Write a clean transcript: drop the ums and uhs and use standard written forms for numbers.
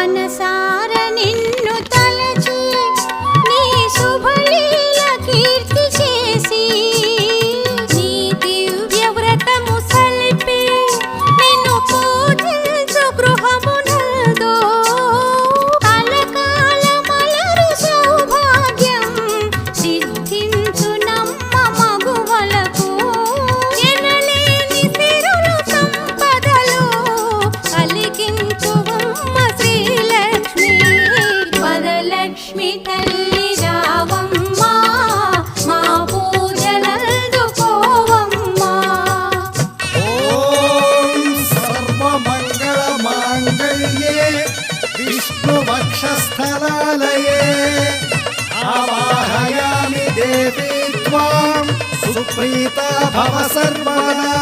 మనసార నిన్ను తలచి నీ శుభలీల కీర్తి చేసి నీ దివ్య వ్రతము సలిపి నిన్ను పూజించు గృహమునందు కలకాల మలరు సౌభాగ్యం సిద్ధించు నమ్మ మగువలకు ఎనలేని సిరులు సంపదలు కలిగించు శ్రీలక్ష్మి వరలక్ష్మి తల్లి రావమ్మా మా పూజలందుకోవమ్మా. ఓం సర్వమంగళ మాంగళ్యే విష్ణువక్షస్థలాలయే ఆవాహయామి దేవీ త్వాం సుప్రీతా భవ సర్వదా.